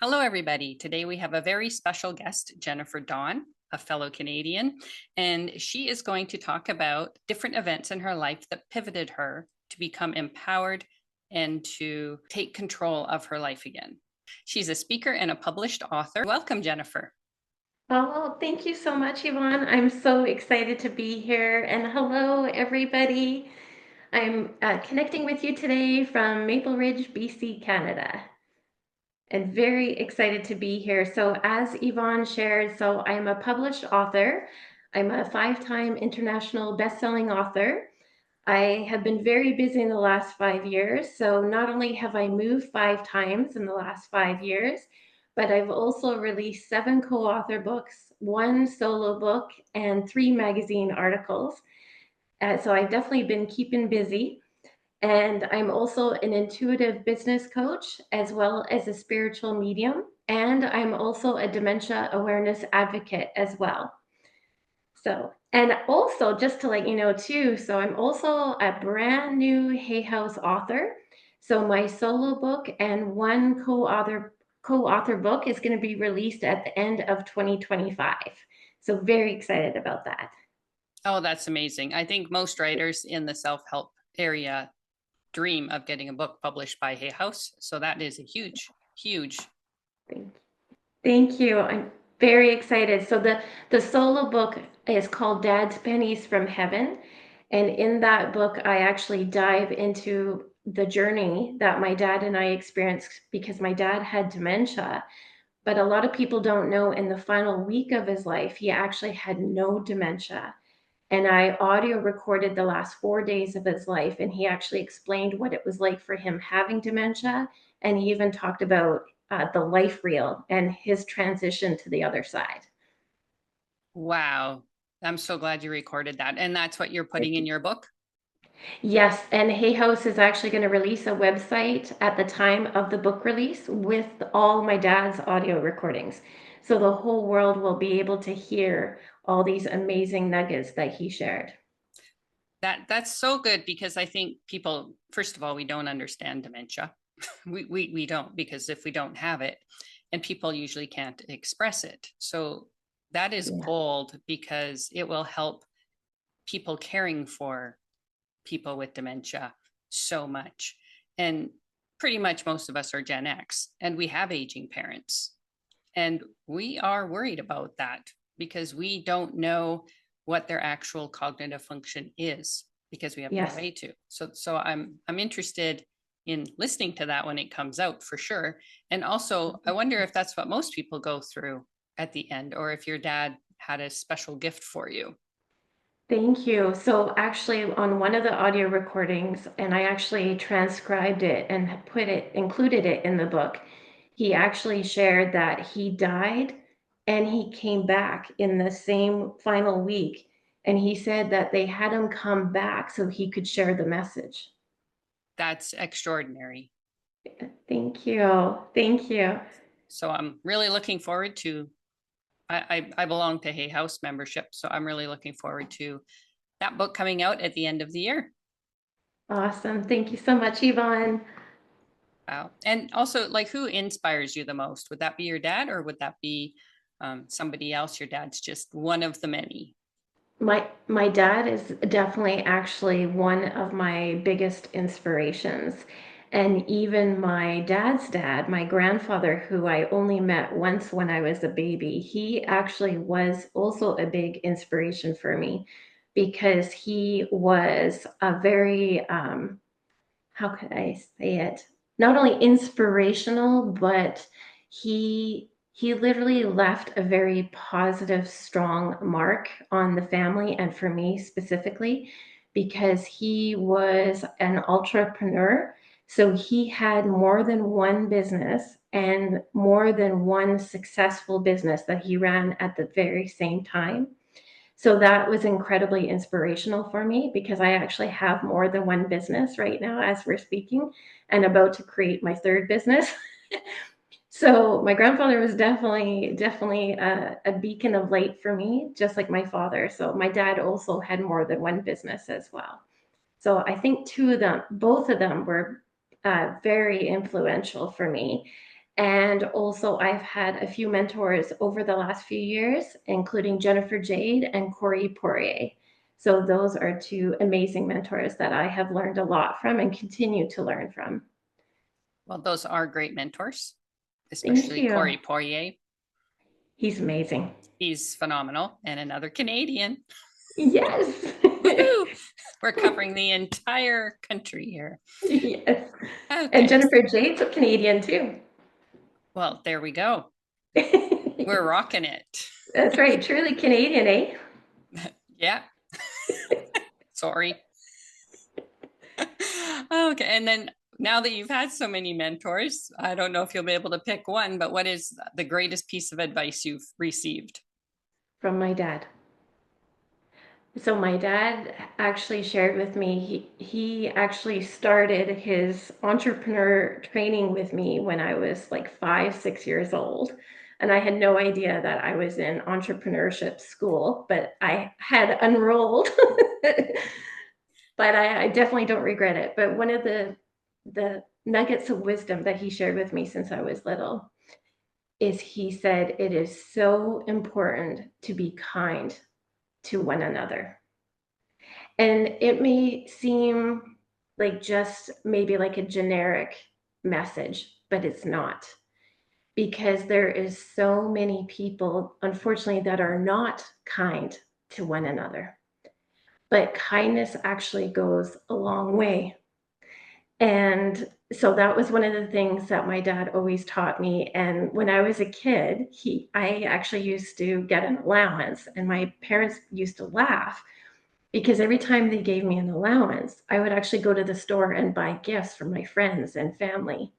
Hello, everybody. Today we have a very special guest, Jennifer Dawn, a fellow Canadian, and she is going to talk about different events in her life that pivoted her to become empowered and to take control of her life again. She's a speaker and a published author. Welcome, Jennifer. Oh, thank you so much, Yvonne. I'm so excited to be here. And hello, everybody. I'm connecting with you today from Maple Ridge, BC, Canada, and very excited to be here. So, as Yvonne shared, I'm a published author. I'm a five-time international best-selling author. I have been very busy in the last 5 years. So not only have I moved 5 times in the last 5 years, but I've also released seven co-author books, one solo book, and three magazine articles. So I've definitely been keeping busy. And I'm also an intuitive business coach as well as a spiritual medium. And I'm also a dementia awareness advocate as well. So, and also just to let you know too, so I'm also a brand new Hay House author. So my solo book and one co-author book is going to be released at the end of 2025. So very excited about that. Oh, that's amazing. I think most writers in the self help area dream of getting a book published by Hay House. So that is a huge, huge. Thank Thank you. I'm very excited. So the solo book is called Dad's Pennies from Heaven, and in that book I actually dive into the journey that my dad and I experienced because my dad had dementia, but a lot of people don't know in the final week of his life he actually had no dementia. And I audio recorded the last 4 days of his life, and he actually explained what it was like for him having dementia. And he even talked about the life reel and his transition to the other side. Wow. I'm so glad you recorded that. And that's what you're putting in your book? Yes, and Hay House is actually going to release a website at the time of the book release with all my dad's audio recordings. So the whole world will be able to hear all these amazing nuggets that he shared. That's so good because I think people, first of all, we don't understand dementia. We don't, because if we don't have it, and people usually can't express it. So that is Yeah. gold because it will help people caring for people with dementia so much. And pretty much most of us are Gen X and we have aging parents. And we are worried about that because we don't know what their actual cognitive function is because we have no Yes. way to. So I'm interested in listening to that when it comes out for sure. And also I wonder if that's what most people go through at the end, or if your dad had a special gift for you. Thank you. So actually on one of the audio recordings, and I actually transcribed it and included it in the book, he actually shared that he died and he came back in the same final week. And he said that they had him come back so he could share the message. That's extraordinary. Thank you. Thank you. So I'm really looking forward to. I belong to Hay House membership, so I'm really looking forward to that book coming out at the end of the year. Awesome. Thank you so much, Yvonne. Wow. And also, like, who inspires you the most? Would that be your dad, or would that be somebody else? Your dad's just one of the many. My dad is definitely actually one of my biggest inspirations. And even my dad's dad, my grandfather, who I only met once when I was a baby, he actually was also a big inspiration for me because he was a very, how could I say it? Not only inspirational, but he literally left a very positive, strong mark on the family and for me specifically, because he was an entrepreneur. So he had more than one business and more than one successful business that he ran at the very same time. So that was incredibly inspirational for me because I actually have more than one business right now as we're speaking and about to create my third business. So my grandfather was definitely a beacon of light for me, just like my father. So my dad also had more than one business as well. So I think two of them, both of them were very influential for me. And also, I've had a few mentors over the last few years, including Jennifer Jade and Corey Poirier. So, those are two amazing mentors that I have learned a lot from and continue to learn from. Well, those are great mentors, Thank especially you. Corey Poirier. He's amazing. He's phenomenal, and another Canadian. Yes. Woohoo! We're covering the entire country here. Yes. And Okay. Jennifer Jade's a Canadian too. Well, there we go. We're rocking it. That's right. Truly Canadian, eh? Yeah. Sorry. Okay. And then now that you've had so many mentors, I don't know if you'll be able to pick one, but what is the greatest piece of advice you've received? From my dad. So my dad actually shared with me, he actually started his entrepreneur training with me when I was like 5, 6 years old. And I had no idea that I was in entrepreneurship school, but I had enrolled. But I definitely don't regret it. But one of the nuggets of wisdom that he shared with me since I was little is he said it is so important to be kind to one another. And it may seem like just maybe like a generic message, but it's not, because there is so many people, unfortunately, that are not kind to one another. But kindness actually goes a long way. And so that was one of the things that my dad always taught me. And when I was a kid, I actually used to get an allowance, and my parents used to laugh because every time they gave me an allowance, I would actually go to the store and buy gifts for my friends and family.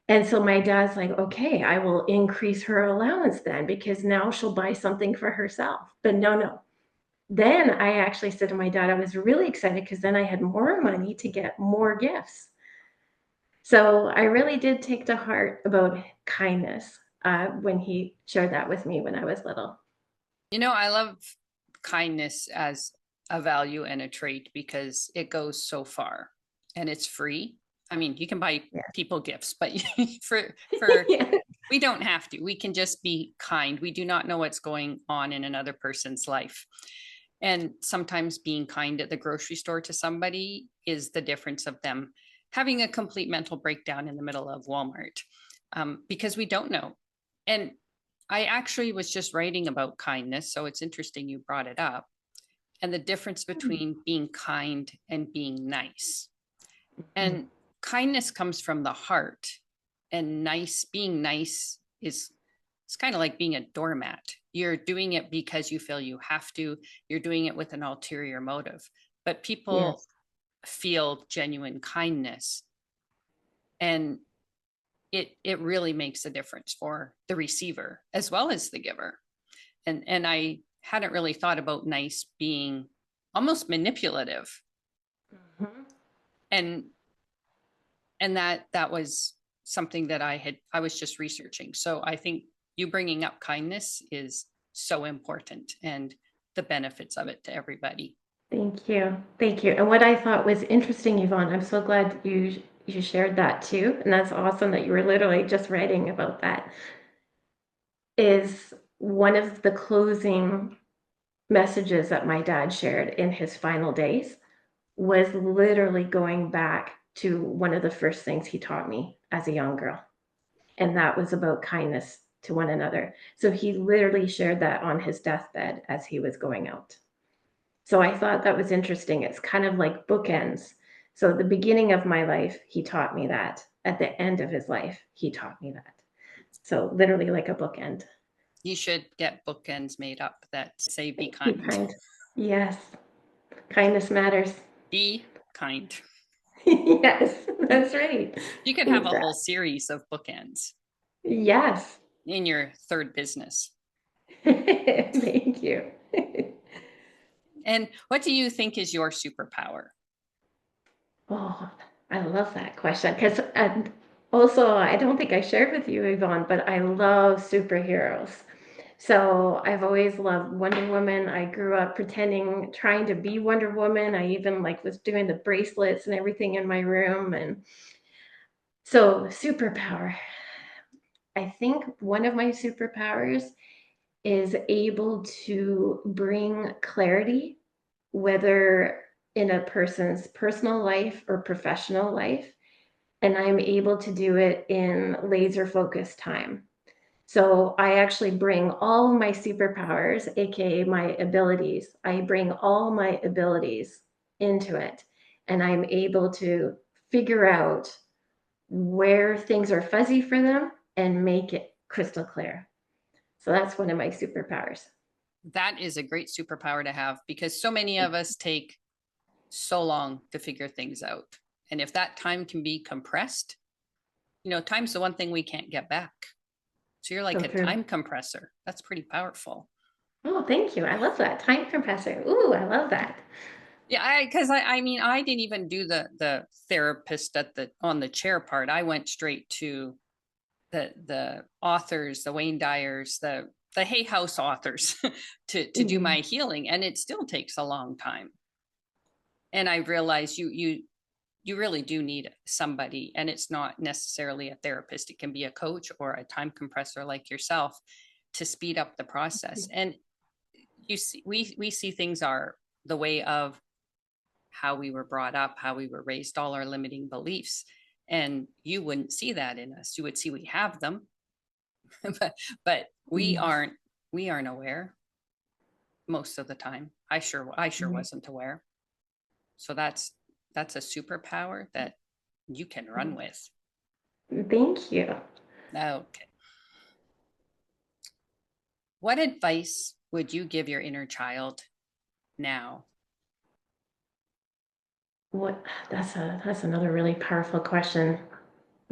And so my dad's like, okay, I will increase her allowance then because now she'll buy something for herself. But no, no. Then I actually said to my dad, I was really excited because then I had more money to get more gifts. So I really did take to heart about kindness when he shared that with me when I was little. I love kindness as a value and a trait because it goes so far and it's free. I mean, you can buy Yeah. people gifts, but for Yeah. we don't have to. We can just be kind. We do not know what's going on in another person's life. And sometimes being kind at the grocery store to somebody is the difference of them having a complete mental breakdown in the middle of Walmart, because we don't know. And I actually was just writing about kindness. So it's interesting you brought it up, and the difference between being kind and being nice. And kindness comes from the heart, and being nice is it's kind of like being a doormat. You're doing it because you feel you have to, you're doing it with an ulterior motive. But people Yes. feel genuine kindness, and it really makes a difference for the receiver as well as the giver. And I hadn't really thought about nice being almost manipulative. Mhm. And that was something that I was just researching. So I think you bringing up kindness is so important, and the benefits of it to everybody. Thank you. Thank you. And what I thought was interesting, Yvonne, I'm so glad you shared that too. And that's awesome that you were literally just writing about that. Is one of the closing messages that my dad shared in his final days was literally going back to one of the first things he taught me as a young girl. And that was about kindness to one another. So he literally shared that on his deathbed as he was going out. So I thought that was interesting. It's kind of like bookends. So at the beginning of my life, he taught me that. At the end of his life, he taught me that. So literally like a bookend. You should get bookends made up that say be Be kind. kind. Yes. Kindness matters. Be kind. Yes, that's right. You could have a Exactly. whole series of bookends Yes. in your third business. Thank you. And what do you think is your superpower? Oh, I love that question because also I don't think I shared with you, Yvonne, but I love superheroes. So I've always loved Wonder Woman. I grew up pretending, trying to be Wonder Woman. I even like was doing the bracelets and everything in my room. And so superpower. I think one of my superpowers is able to bring clarity, whether in a person's personal life or professional life, and I'm able to do it in laser focused time. So I actually bring all my superpowers, aka my abilities, I bring all my abilities into it, and I'm able to figure out where things are fuzzy for them and make it crystal clear. So that's one of my superpowers. That is a great superpower to have because so many of us take so long to figure things out. And if that time can be compressed, time's the one thing we can't get back. So you're like So a true. time compressor. That's pretty powerful. Oh, thank you. I love that. Time compressor. Ooh, I love that. Yeah, I mean, I didn't even do the therapist at the on the chair part. I went straight to the authors, the Wayne Dyers, the Hay House authors to do Mhm. my healing, and it still takes a long time. And I realized you really do need somebody, and it's not necessarily a therapist. It can be a coach or a time compressor like yourself to speed up the process. And you see, we see things are the way of how we were brought up, how we were raised, all our limiting beliefs. And you wouldn't see that in us. You would see we have them, but we Mhm. aren't aware most of the time. I sure Right. wasn't aware. So that's a superpower that you can run with. Thank you. Okay. What advice would you give your inner child now? What that's another really powerful question.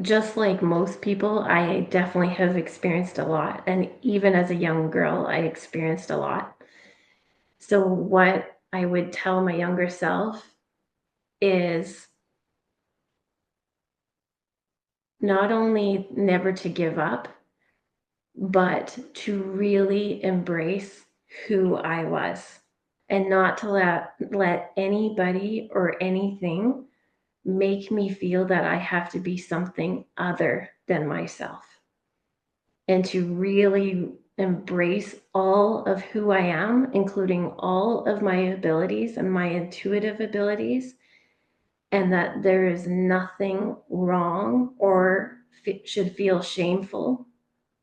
Just like most people, I definitely have experienced a lot. And even as a young girl, I experienced a lot. So what I would tell my younger self is not only never to give up, but to really embrace who I was and not to let anybody or anything make me feel that I have to be something other than myself, and to really embrace all of who I am, including all of my abilities and my intuitive abilities, and that there is nothing wrong or should feel shameful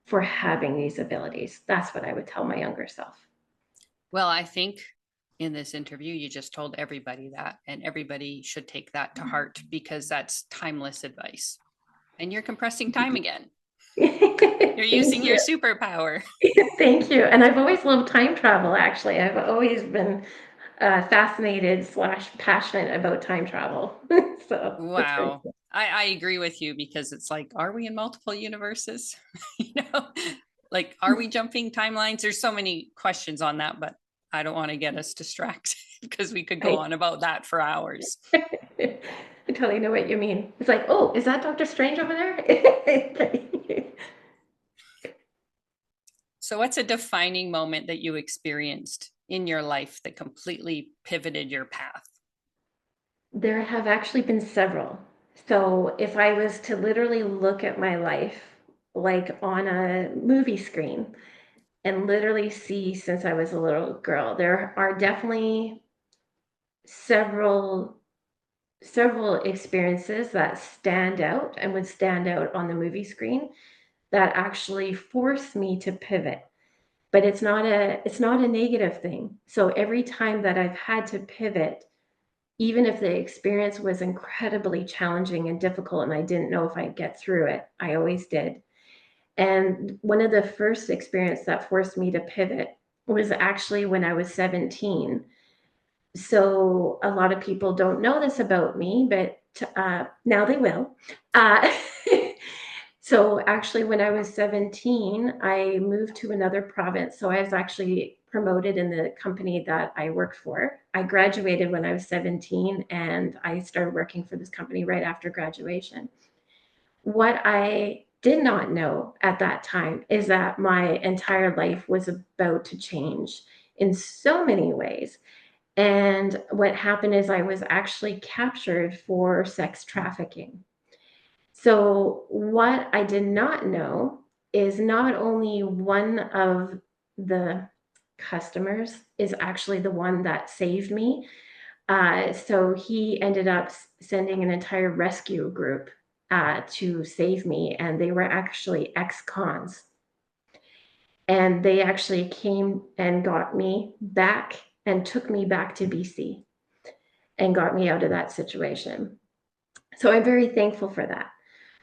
for having these abilities. That's what I would tell my younger self. Well, I think in this interview, you just told everybody that, and everybody should take that to heart because that's timeless advice. And you're compressing time again. You're Thank using your you. superpower. Thank you. And I've always loved time travel, actually. I've always been fascinated slash passionate about time travel. So that's very Wow. cool. I agree with you because it's like, are we in multiple universes? you know, like, are we jumping timelines? There's so many questions on that, but I don't want to get us distracted because we could go I, on about that for hours. I totally know what you mean. It's like, oh, is that Doctor Strange over there? So, what's a defining moment that you experienced in your life that completely pivoted your path? There have actually been several. So if I was to literally look at my life like on a movie screen and literally see since I was a little girl, there are definitely several several experiences that stand out and would stand out on the movie screen that actually force me to pivot. But it's not a negative thing. So every time that I've had to pivot, even if the experience was incredibly challenging and difficult and I didn't know if I'd get through it, I always did. And one of the first experience that forced me to pivot was actually when I was 17. So a lot of people don't know this about me, but now they will. Uh, so actually, when I was 17, I moved to another province. So I was actually promoted in the company that I worked for. I graduated when I was 17, and I started working for this company right after graduation. What I did not know at that time is that my entire life was about to change in so many ways. And what happened is I was actually captured for sex trafficking. So, what I did not know is not only one of the customers is actually the one that saved me. So he ended up sending an entire rescue group to save me, and they were actually ex-cons. And they actually came and got me back and took me back to BC and got me out of that situation. So I'm very thankful for that.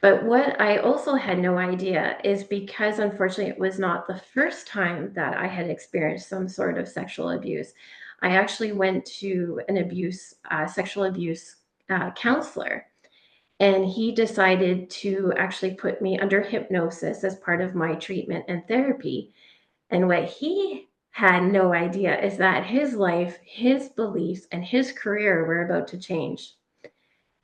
But what I also had no idea is because unfortunately it was not the first time that I had experienced some sort of sexual abuse. I actually went to an sexual abuse counselor, and he decided to actually put me under hypnosis as part of my treatment and therapy. And what he had no idea is that his life, his beliefs, and his career were about to change.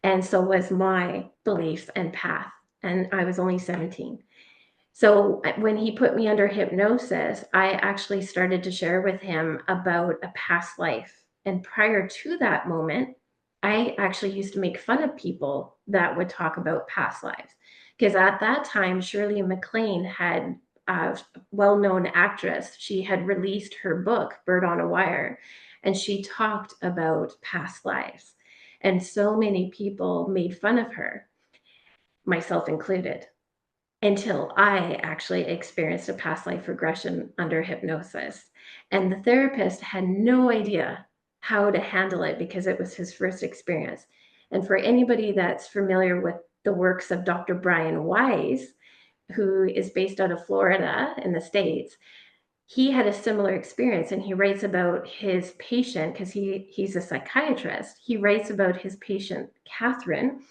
And so was my beliefs and path. And I was only 17. So when he put me under hypnosis, I actually started to share with him about a past life. And prior to that moment, I actually used to make fun of people that would talk about past lives. Because at that time, Shirley MacLaine had a well known actress. She had released her book, Bird on a Wire, and she talked about past lives. And so many people made fun of her, myself included, until I actually experienced a past life regression under hypnosis. And the therapist had no idea how to handle it because it was his first experience. And for anybody that's familiar with the works of Dr. Brian Weiss, who is based out of Florida in the States, he had a similar experience, and he writes about his patient because he's a psychiatrist. He writes about his patient, Catherine,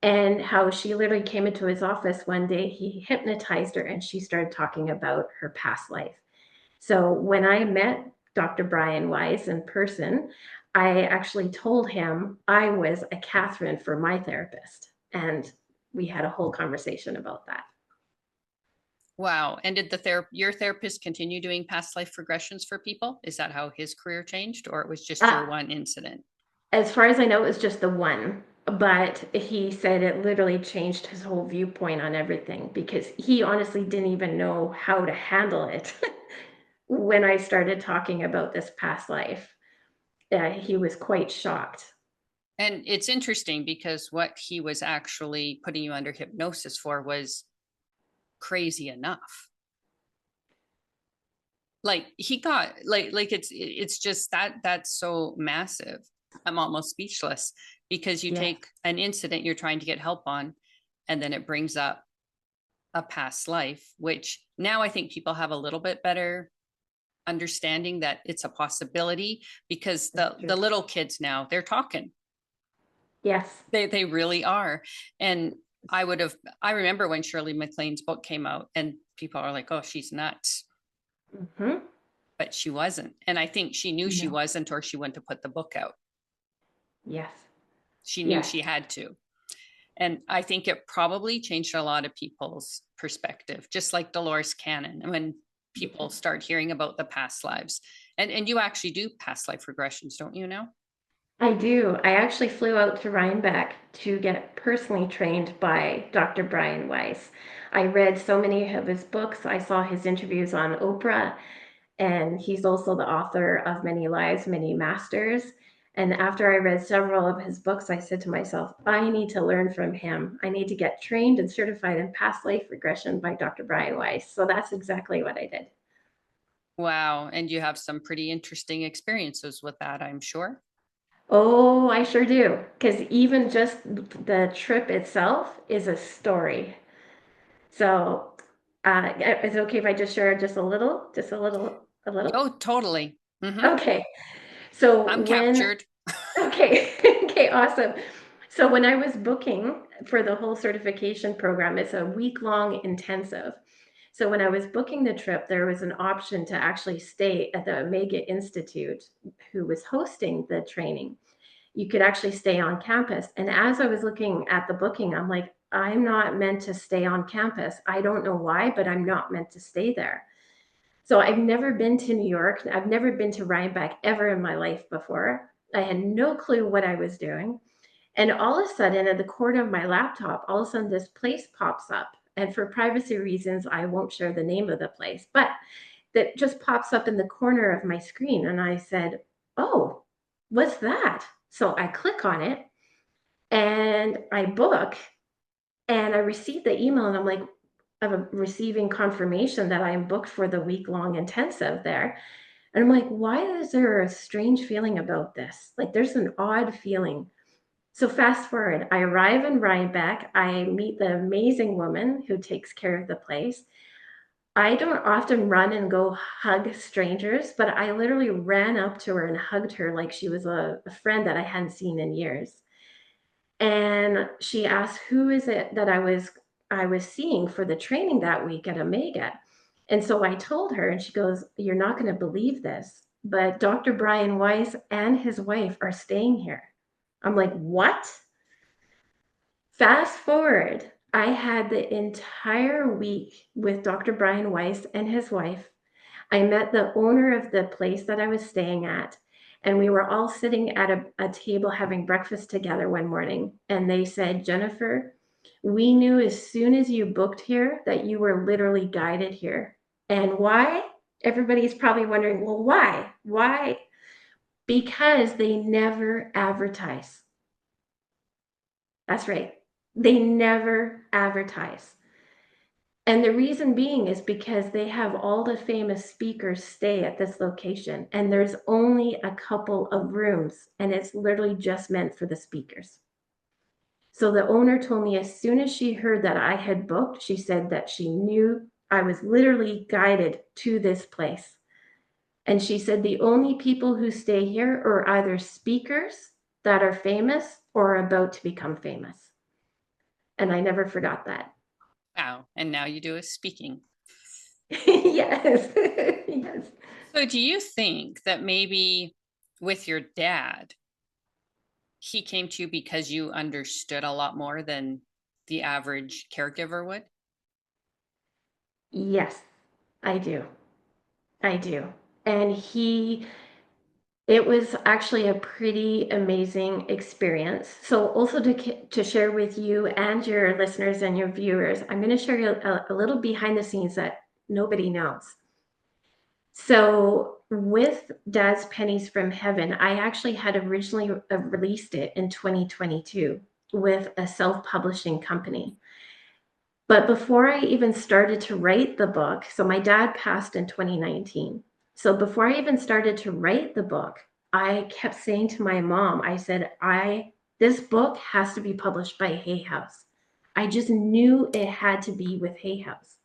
and how she literally came into his office one day. He hypnotized her and she started talking about her past life. So when I met Dr. Brian Weiss in person, I actually told him I was a Catherine for my therapist. And we had a whole conversation about that. Wow. And did your therapist continue doing past life regressions for people? Is that how his career changed, or it was just Uh, your one incident? as far as I know, it was just the one. But he said it literally changed his whole viewpoint on everything because he honestly didn't even know how to handle it. When I started talking about this past life, he was quite shocked. And it's interesting because what he was actually putting you under hypnosis for was crazy enough. Like he got like it's just that's so massive. I'm almost speechless because you Yes, take an incident you're trying to get help on, and then it brings up a past life, which now I think people have a little bit better understanding that it's a possibility because that's the true. little kids now they're talking. Yes. They really are. And I remember when Shirley MacLaine's book came out and people are like, oh, she's nuts. Hmm. But she wasn't. And I think she knew she No. wasn't, or she wouldn't have put the book out. Yes. She knew Yes. she had to. And I think it probably changed a lot of people's perspective, just like Dolores Cannon, when people start hearing about the past lives. And you actually do past life regressions, don't you now? I do. I actually flew out to Rhinebeck to get personally trained by Dr. Brian Weiss. I read so many of his books. I saw his interviews on Oprah, and he's also the author of Many Lives, Many Masters. And after I read several of his books, I said to myself, I need to learn from him. I need to get trained and certified in past life regression by Dr. Brian Weiss. So that's exactly what I did. Wow. And you have some pretty interesting experiences with that, I'm sure. Oh, I sure do. Because even just the trip itself is a story. So, is it okay if I just share just a little? Just a little, a little? Oh, totally. Okay. So I'm when captured. Okay. Okay, awesome. So when I was booking for the whole certification program, it's a week-long intensive. So when I was booking the trip, there was an option to actually stay at the Omega Institute, who was hosting the training. You could actually stay on campus. And as I was looking at the booking, I'm like, I'm not meant to stay on campus. I don't know why, but I'm not meant to stay there. So I've never been to New York. I've never been to Rhinebeck ever in my life before. I had no clue what I was doing. And all of a sudden, in the corner of my laptop, all of a sudden this place pops up. And for privacy reasons, I won't share the name of the place, but that just pops up in the corner of my screen. And I said, oh, what's that? So I click on it and I book, and I received the email, and I'm like, I'm receiving confirmation that I'm booked for the week-long intensive there. And I'm like, why is there a strange feeling about this? Like, there's an odd feeling. So fast forward, I arrive in Rhinebeck. I meet the amazing woman who takes care of the place. I don't often run and go hug strangers, but I literally ran up to her and hugged her like she was a friend that I hadn't seen in years. And she asked, who is it that I was seeing for the training that week at Omega? And so I told her, and she goes, you're not going to believe this, but Dr. Brian Weiss and his wife are staying here. I'm like, what? Fast forward, I had the entire week with Dr. Brian Weiss and his wife. I met the owner of the place that I was staying at, and we were all sitting at a table having breakfast together one morning. And they said, Jennifer, we knew as soon as you booked here that you were literally guided here. And why? Everybody's probably wondering, well, why? Why? Because they never advertise. That's right. They never advertise. And the reason being is because they have all the famous speakers stay at this location, and there's only a couple of rooms, and it's literally just meant for the speakers. So the owner told me as soon as she heard that I had booked, she said that she knew I was literally guided to this place. And she said the only people who stay here are either speakers that are famous or about to become famous. And I never forgot that. Wow. And now you do a speaking. Yes. Yes. So do you think that maybe with your dad, he came to you because you understood a lot more than the average caregiver would? Yes, I do. I do. And it was actually a pretty amazing experience. So also to share with you and your listeners and your viewers, I'm going to share you a little behind the scenes that nobody knows. So with Dad's Pennies from Heaven, I actually had originally released it in 2022 with a self-publishing company. But before I even started to write the book, so my dad passed in 2019. So before I even started to write the book, I kept saying to my mom, I said, this book has to be published by Hay House. I just knew it had to be with Hay House.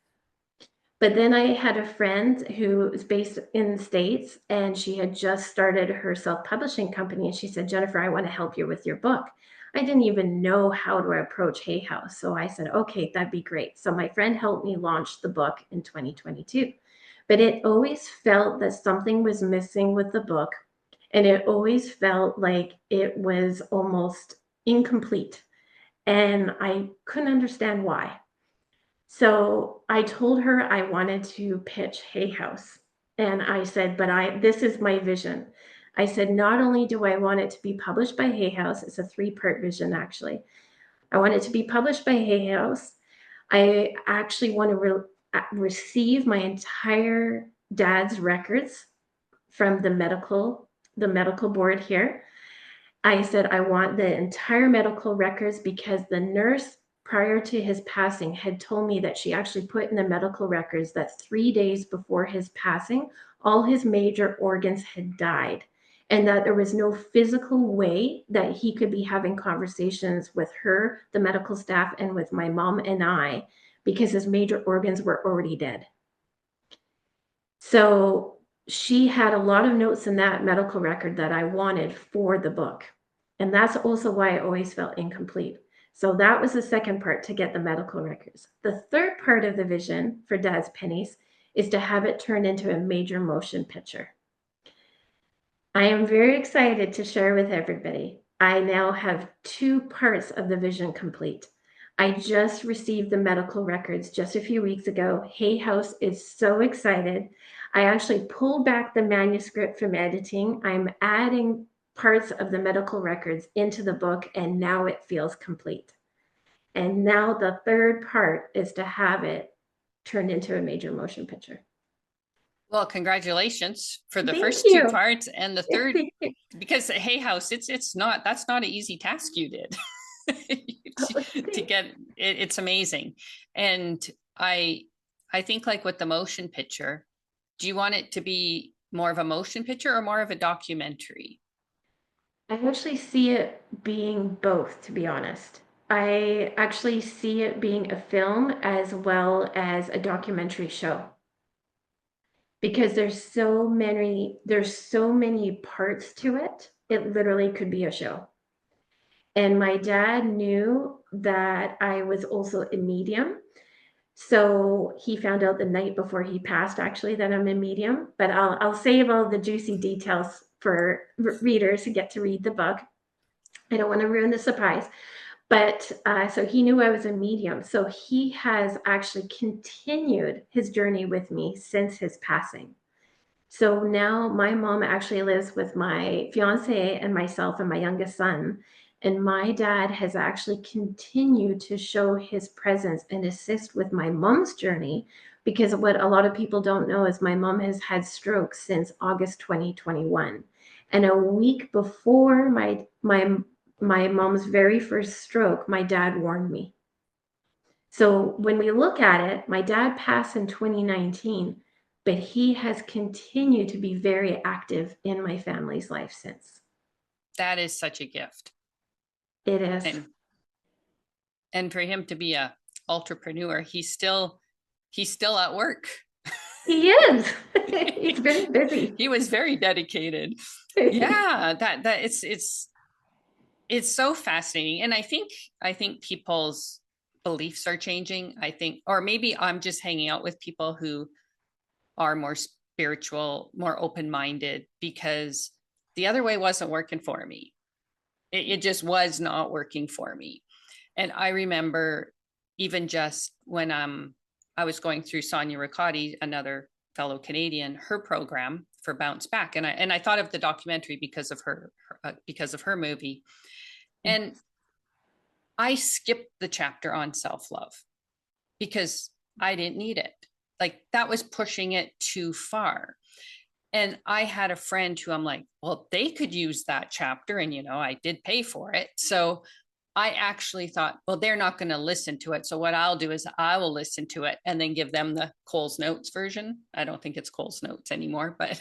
But then I had a friend who is based in the States, and she had just started her self-publishing company. And she said, Jennifer, I want to help you with your book. I didn't even know how to approach Hay House. So I said, okay, that'd be great. So my friend helped me launch the book in 2022. But it always felt that something was missing with the book. And it always felt like it was almost incomplete. And I couldn't understand why. So I told her I wanted to pitch Hay House. And I said, but this is my vision. I said, not only do I want it to be published by Hay House, it's a 3-part vision actually. I want it to be published by Hay House. I actually want to receive my entire dad's records from the medical board here. I said, I want the entire medical records because the nurse prior to his passing had told me that she actually put in the medical records that 3 days before his passing, all his major organs had died, and that there was no physical way that he could be having conversations with her, the medical staff, and with my mom and I, because his major organs were already dead. So she had a lot of notes in that medical record that I wanted for the book. And that's also why I always felt incomplete. So that was the second part, to get the medical records. The third part of the vision for Dad's Pennies is to have it turned into a major motion picture. I am very excited to share with everybody. I now have 2 parts of the vision complete. I just received the medical records just a few weeks ago. Hay House is so excited. I actually pulled back the manuscript from editing. I'm adding parts of the medical records into the book, and now it feels complete. And now the third part is to have it turned into a major motion picture. Well, congratulations for the Thank first two you. parts and the third, Thank you. because Hay House, it's not, that's not an easy task you did to get it. It's amazing. And I, I think like with the motion picture, do you want it to be more of a motion picture or more of a documentary? I actually see it being both, to be honest. I actually see it being a film as well as a documentary show because there's so many parts to it. It literally could be a show. And my dad knew that I was also a medium. So he found out the night before he passed, actually, that I'm a medium. But I'll save all the juicy details for readers who get to read the book. I don't want to ruin the surprise. But so he knew I was a medium. So he has actually continued his journey with me since his passing. So now my mom actually lives with my fiance and myself and my youngest son. And my dad has actually continued to show his presence and assist with my mom's journey because what a lot of people don't know is my mom has had strokes since August 2021. And a week before my mom's very first stroke, my dad warned me. So when we look at it, my dad passed in 2019, but he has continued to be very active in my family's life since. That is such a gift. It is. And for him to be a entrepreneur, he's still at work. He is. He's very busy. He was very dedicated. Yeah, that it's so fascinating. And I think people's beliefs are changing. I think, or maybe I'm just hanging out with people who are more spiritual, more open-minded, because the other way wasn't working for me. It just was not working for me. And I remember even just when I was going through Sonia Riccati, another fellow Canadian, her program for Bounce Back, and I thought of the documentary because of her movie, and I skipped the chapter on self-love because I didn't need it. Like that was pushing it too far. And I had a friend who I'm like, well, they could use that chapter. And, you know, I did pay for it. So I actually thought, well, they're not going to listen to it. So what I'll do is I will listen to it and then give them the Coles Notes version. I don't think it's Coles Notes anymore, but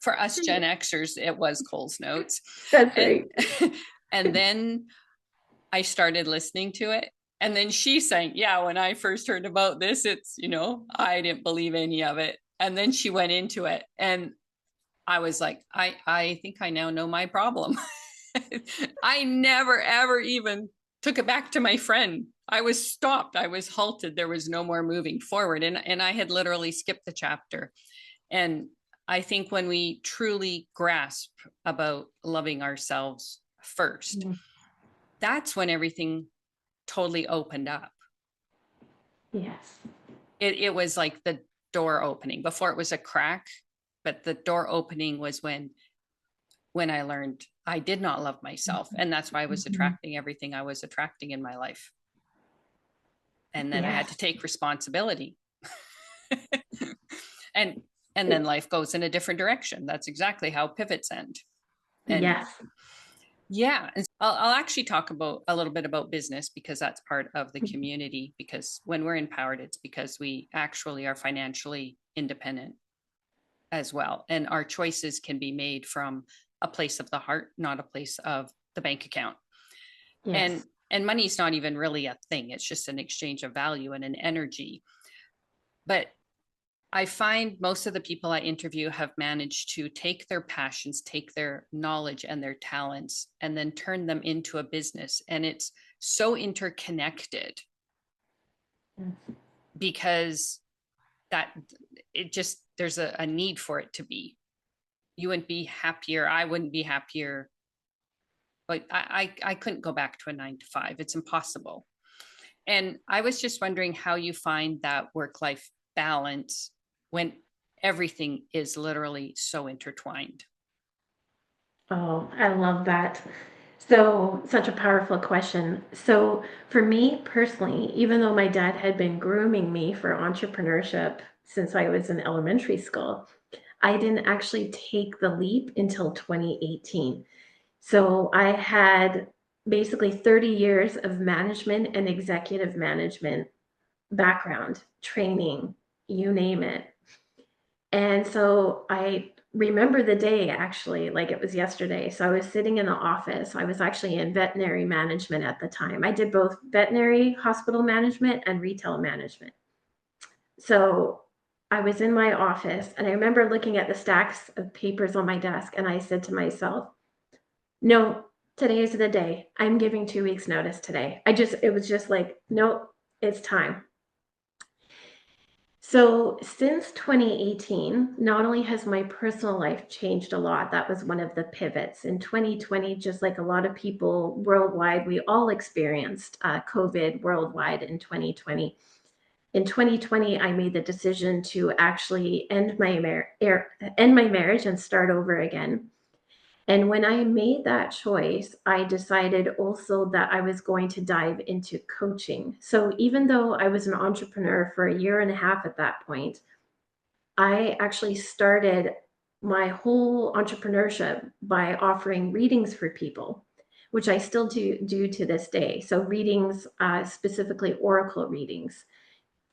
for us Gen Xers, it was Coles Notes. That's and, right. and then I started listening to it. And then she's saying, yeah, when I first heard about this, it's, you know, I didn't believe any of it. And then she went into it. And I was like, I think I now know my problem. I never, ever even took it back to my friend. I was stopped. I was halted. There was no more moving forward. And I had literally skipped the chapter. And I think when we truly grasp about loving ourselves first, that's when everything totally opened up. Yes. It was like the door opening. Before it was a crack, but the door opening was when I learned I did not love myself. And that's why I was attracting everything I was attracting in my life. And then I had to take responsibility. and then life goes in a different direction. That's exactly how pivots end. And yes. yeah, and I'll actually talk about a little bit about business because that's part of the community. Because when we're empowered, it's because we actually are financially independent as well. And our choices can be made from a place of the heart, not a place of the bank account. Yes. And money is not even really a thing. It's just an exchange of value and an energy. But I find most of the people I interview have managed to take their passions, take their knowledge and their talents, and then turn them into a business. And it's so interconnected because that it just, there's a need for it to be. You wouldn't be happier. I wouldn't be happier. But I couldn't go back to a 9 to 5. It's impossible. And I was just wondering how you find that work-life balance when everything is literally so intertwined. Oh, I love that. So, such a powerful question. So, for me personally, even though my dad had been grooming me for entrepreneurship since I was in elementary school, I didn't actually take the leap until 2018. So, I had basically 30 years of management and executive management background, training, you name it. And so I remember the day actually like it was yesterday. So I was sitting in the office. I was actually in veterinary management at the time. I did both veterinary hospital management and retail management. So I was in my office and I remember looking at the stacks of papers on my desk and I said to myself, no, today is the day. I'm giving 2 weeks notice today. It was just like, nope, it's time. So since 2018, not only has my personal life changed a lot, that was one of the pivots. In 2020, just like a lot of people worldwide, we all experienced COVID worldwide in 2020. In 2020, I made the decision to actually end my marriage and start over again. And when I made that choice, I decided also that I was going to dive into coaching. So even though I was an entrepreneur for a year and a half at that point, I actually started my whole entrepreneurship by offering readings for people, which I still do to this day. So readings, specifically oracle readings.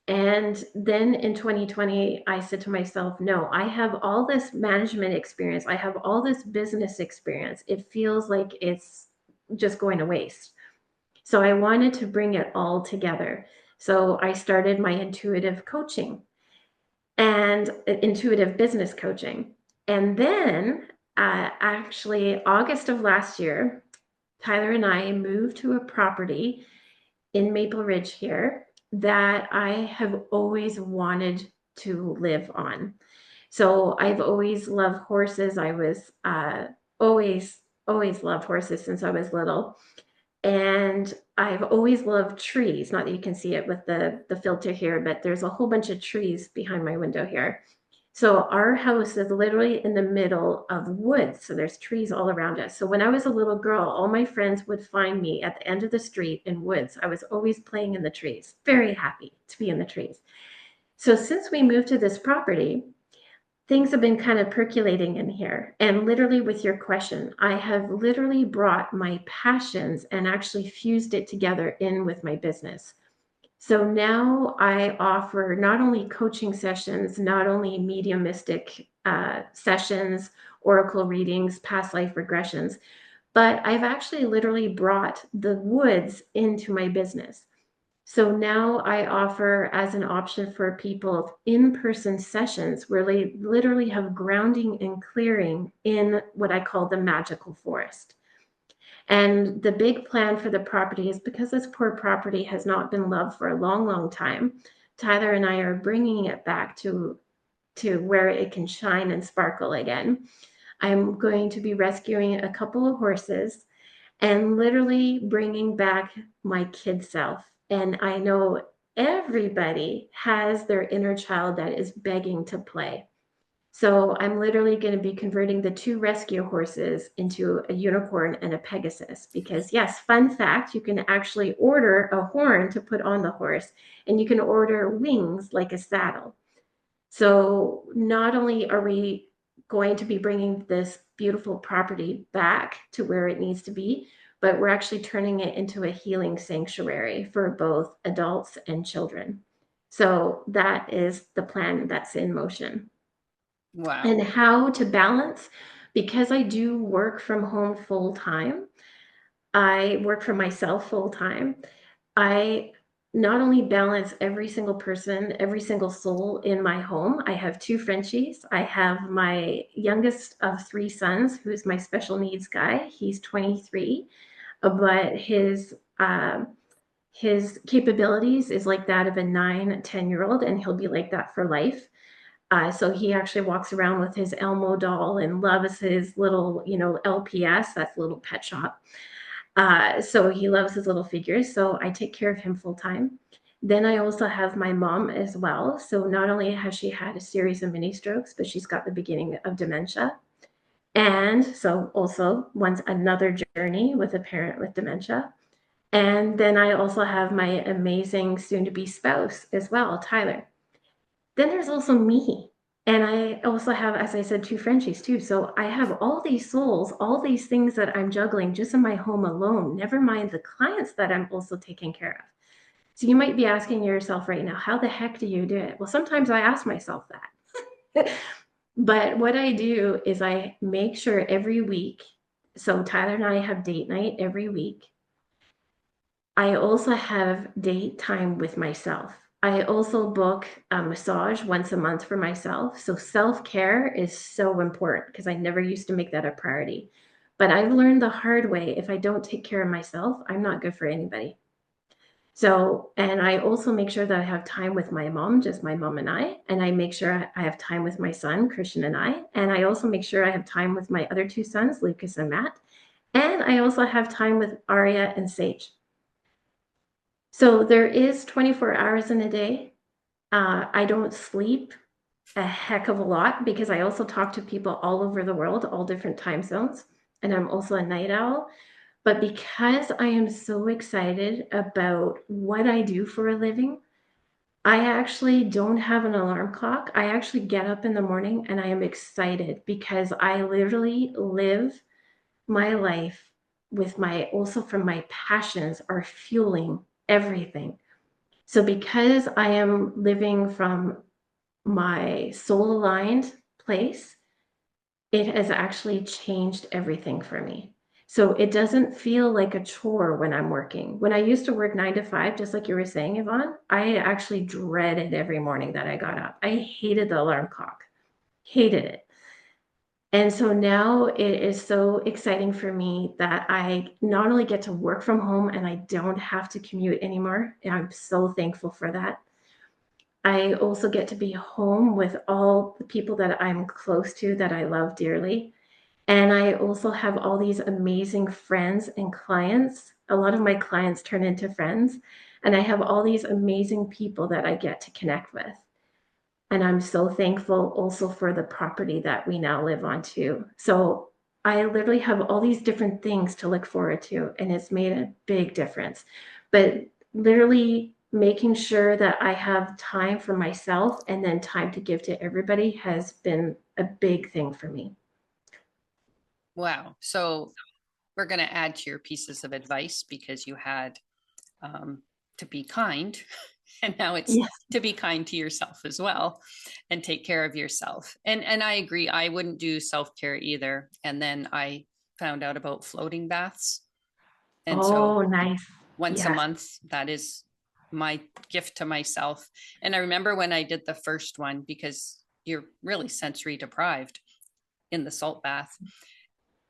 And then in 2020, I said to myself, no, I have all this management experience. I have all this business experience. It feels like it's just going to waste. So I wanted to bring it all together. So I started my intuitive coaching and intuitive business coaching. And then, actually, August of last year, Tyler and I moved to a property in Maple Ridge here that I have always wanted to live on. So I've always loved horses. I was always, always loved horses since I was little. And I've always loved trees. Not that you can see it with the filter here, but there's a whole bunch of trees behind my window here. So our house is literally in the middle of woods. So there's trees all around us. So when I was a little girl, all my friends would find me at the end of the street in woods. I was always playing in the trees, very happy to be in the trees. So since we moved to this property, things have been kind of percolating in here. And literally, with your question, I have literally brought my passions and actually fused it together in with my business. So now I offer not only coaching sessions, not only mediumistic sessions, oracle readings, past life regressions, but I've actually literally brought the woods into my business. So now I offer as an option for people in-person sessions where they literally have grounding and clearing in what I call the magical forest. And the big plan for the property is because this poor property has not been loved for a long, long time. Tyler and I are bringing it back to where it can shine and sparkle again. I'm going to be rescuing a couple of horses and literally bringing back my kid self. And I know everybody has their inner child that is begging to play. So I'm literally going to be converting the two rescue horses into a unicorn and a Pegasus because, yes, fun fact, you can actually order a horn to put on the horse and you can order wings like a saddle. So not only are we going to be bringing this beautiful property back to where it needs to be, but we're actually turning it into a healing sanctuary for both adults and children. So that is the plan that's in motion. Wow. And how to balance, because I do work from home full time, I work for myself full time. I not only balance every single person, every single soul in my home. I have two Frenchies. I have my youngest of three sons, who's my special needs guy. He's 23, but his capabilities is like that of a 9, 10-year old, and he'll be like that for life. So he actually walks around with his Elmo doll and loves his little, LPS, that's little pet shop. So he loves his little figures. So I take care of him full time. Then I also have my mom as well. So not only has she had a series of mini strokes, but she's got the beginning of dementia. And so also once another journey with a parent with dementia. And then I also have my amazing soon to be spouse as well, Tyler. Then there's also me. And I also have, as I said, two Frenchies too. So I have all these souls, all these things that I'm juggling just in my home alone, never mind the clients that I'm also taking care of. So you might be asking yourself right now, how the heck do you do it? Well, sometimes I ask myself that. But what I do is I make sure every week, so Tyler and I have date night every week. I also have date time with myself. I also book a massage once a month for myself. So self care is so important because I never used to make that a priority. But I've learned the hard way if I don't take care of myself, I'm not good for anybody. So, and I also make sure that I have time with my mom, just my mom and I. And I make sure I have time with my son, Christian and I. And I also make sure I have time with my other two sons, Lucas and Matt. And I also have time with Aria and Sage. So there is 24 hours in a day. I don't sleep a heck of a lot because I also talk to people all over the world, all different time zones. And I'm also a night owl. But because I am so excited about what I do for a living, I actually don't have an alarm clock. I actually get up in the morning and I am excited because I literally live my life with my also from my passions are fueling everything. So because I am living from my soul aligned place, it has actually changed everything for me. So it doesn't feel like a chore when I'm working. When I used to work 9 to 5, just like you were saying, Yvonne, I actually dreaded every morning that I got up. I hated the alarm clock, hated it. And so now it is so exciting for me that I not only get to work from home and I don't have to commute anymore. And I'm so thankful for that. I also get to be home with all the people that I'm close to that I love dearly. And I also have all these amazing friends and clients. A lot of my clients turn into friends. And I have all these amazing people that I get to connect with. And I'm so thankful also for the property that we now live on too. So I literally have all these different things to look forward to, and it's made a big difference. But literally making sure that I have time for myself and then time to give to everybody has been a big thing for me. Wow. So we're going to add to your pieces of advice because you had um, to be kind. And now it's Yes. to be kind to yourself as well and take care of yourself. And I agree. I wouldn't do self-care either. And then I found out about floating baths. And so Oh, nice. once a Yes. month, that is my gift to myself. And I remember when I did the first one, because you're really sensory deprived in the salt bath.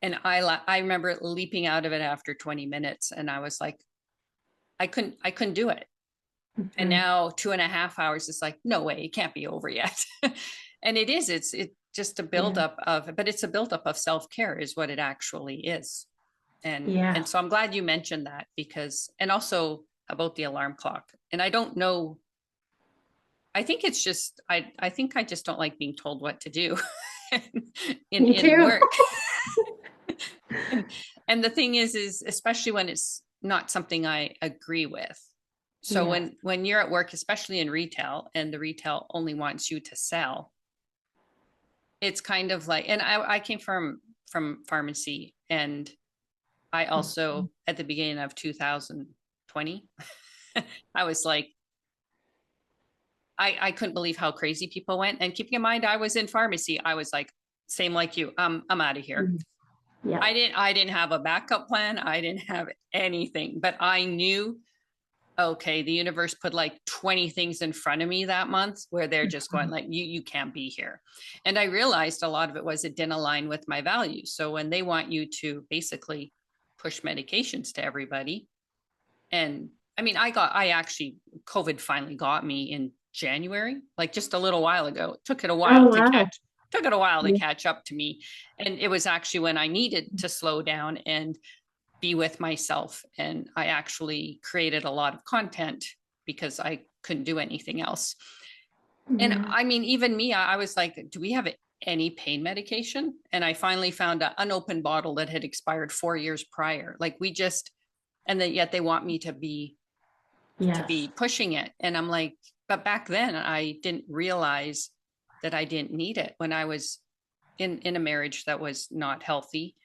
And I remember leaping out of it after 20 minutes and I was like, I couldn't do it. And Mhm. now 2.5 hours is like, no way, it can't be over yet. And it is, it's just a Yeah. buildup of, but it's a buildup of self-care is what it actually is. And Yeah. so I'm glad you mentioned that because, and also about the alarm clock. And I don't know, I think it's just, I think I just don't like being told what to do Me in too. work. And, and the thing is especially when it's not something I agree with. So Yes. when you're at work, especially in retail, and the retail only wants you to sell, it's kind of like, and I came from pharmacy, and I Mhm. also at the beginning of 2020, I was like, I couldn't believe how crazy people went. And keeping in mind, I was in pharmacy, I was like, same like you, I'm out of here. Mhm. Yeah. I didn't have a backup plan. I didn't have anything, but I knew, okay, the universe put like 20 things in front of me that month where they're just going Mhm. like, you can't be here. And I realized a lot of it was it didn't align with my values. So when they want you to basically push medications to everybody, and I mean, I actually, COVID finally got me in January, like just a little while ago. It took it a Oh, while to wow. catch, took it a while to Yeah. catch up to me. And it was actually when I needed to slow down and be with myself. And I actually created a lot of content because I couldn't do anything else. And Yeah. I mean, even me, I was like, do we have any pain medication. And I finally found an unopened bottle that had expired 4 years prior. Like we just, and then yet they want me to be Yes. pushing it. And I'm like, but back then I didn't realize that I didn't need it when I was in a marriage that was not healthy.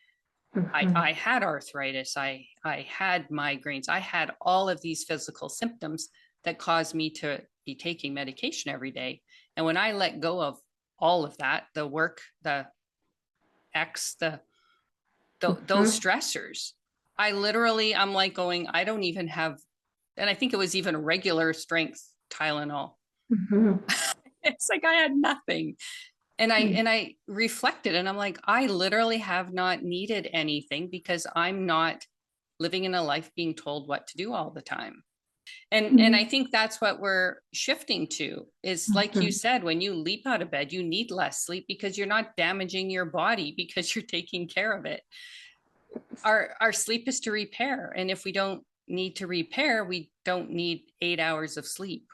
Mhm. I had arthritis. I had migraines. I had all of these physical symptoms that caused me to be taking medication every day. And when I let go of all of that, the work, the X, those Mhm. stressors, I literally, I'm like going, I don't even have, and I think it was even regular strength Tylenol. Mhm. It's like I had nothing. And I Mm. and I reflected and I'm like, I literally have not needed anything because I'm not living in a life being told what to do all the time. And I think that's what we're shifting to is like you Mhm. said, when you leap out of bed, you need less sleep because you're not damaging your body because you're taking care of it. Our sleep is to repair. And if we don't need to repair, we don't need 8 hours of sleep.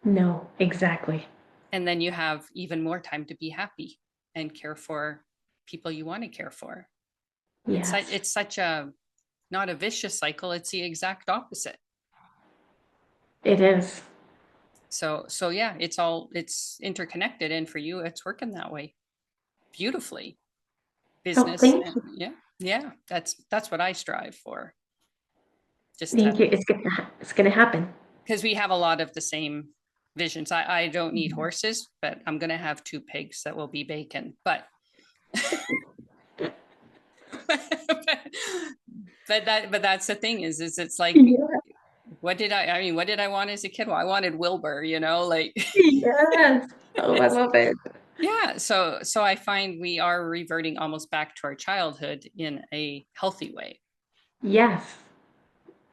No, exactly. And then you have even more time to be happy and care for people you want to care for. Yes, It's such a not a vicious cycle, it's the exact opposite. it is. So yeah, it's interconnected, and for you it's working that way beautifully. Oh, Business thank and you. yeah, yeah, that's what I strive for. Just Thank you. It's gonna happen. because we have a lot of the same visions. I don't need horses, but I'm gonna have two pigs that will be bacon. But that's the thing is it's like Yeah. what did I mean, what did I want as a kid? Well, I wanted Wilbur, like Yes. Oh, I it's love it. yeah. So I find we are reverting almost back to our childhood in a healthy way. Yes.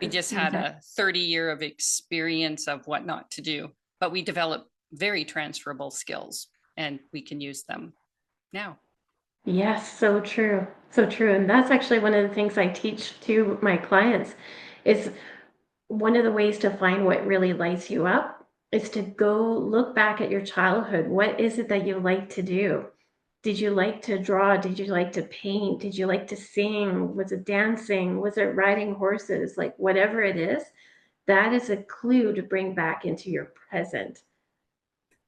We That's just had exact. a 30-year of experience of what not to do, but we developed very transferable skills and we can use them now. Yes, so true. So true. And that's actually one of the things I teach to my clients is one of the ways to find what really lights you up is to go look back at your childhood. What is it that you like to do? Did you like to draw? Did you like to paint? Did you like to sing? Was it dancing? Was it riding horses? Like whatever it is, that is a clue to bring back into your present.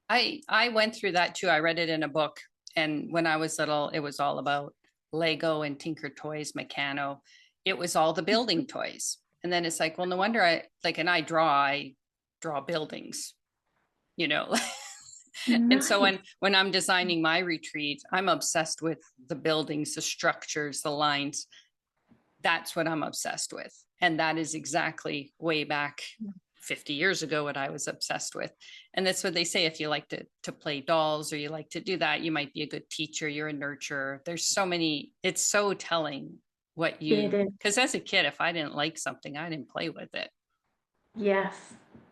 I went through that too. I read it in a book, and when I was little, it was all about Lego and Tinker Toys, Meccano. It was all the building toys. And then it's like, well, no wonder I like, and I draw buildings, you know. And so Nice. when I'm designing my retreat, I'm obsessed with the buildings, the structures, the lines. That's what I'm obsessed with. And that is exactly way back 50 years ago what I was obsessed with. And that's what they say, if you like to play dolls or you like to do that, you might be a good teacher, you're a nurturer. There's so many, it's so telling what It you, is. because as a kid, if I didn't like something, I didn't play with it. Yes.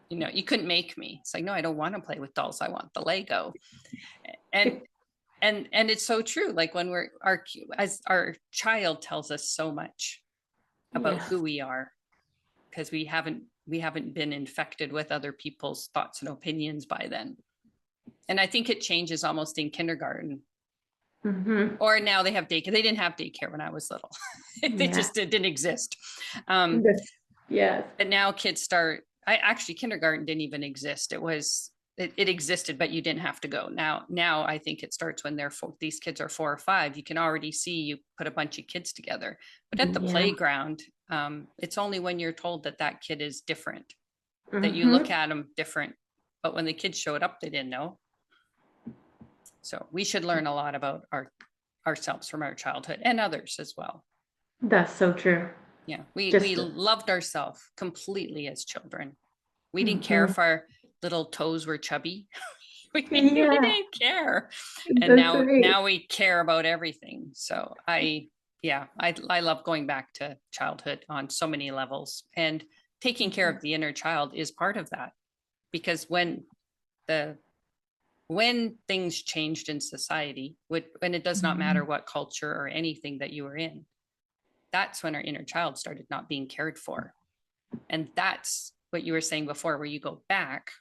You couldn't make me. It's like, no, I don't want to play with dolls. I want the Lego. And and it's so true. Like when we're our as our child tells us so much about Yes. who we are because we haven't been infected with other people's thoughts and opinions by then. And I think it changes almost in kindergarten. Mm-hmm. Or now they have daycare. They didn't have daycare when I was little. They Yeah. just didn't exist. Um, That's, yes. but now kids start. I actually kindergarten didn't even exist. It existed, but you didn't have to go. Now I think it starts when these kids are 4 or 5. You can already see you put a bunch of kids together. But at the Yeah. playground, it's only when you're told that that kid is different that you look Mm-hmm. at them different. But when the kids showed up, they didn't know. So we should learn a lot about ourselves from our childhood and others as well. That's so true. Yeah, we Just, loved ourselves completely as children. We didn't care mhm. if our little toes were chubby. We Yeah, didn't care. And that's now right. now we care about everything. So I love going back to childhood on so many levels. And taking care Mhm. of the inner child is part of that. Because the when things changed in society, when it does not matter Mhm. what culture or anything that you were in, that's when our inner child started not being cared for. And that's what you were saying before, where you go back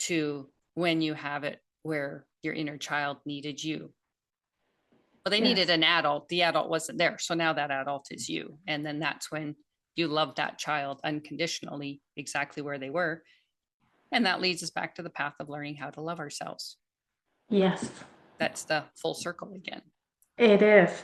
to when you have it where your inner child needed you. Well, they Yes. needed an adult. The adult wasn't there. So now that adult is you. And then that's when you love that child unconditionally, exactly where they were. And that leads us back to the path of learning how to love ourselves. Yes, That's the full circle again. it is.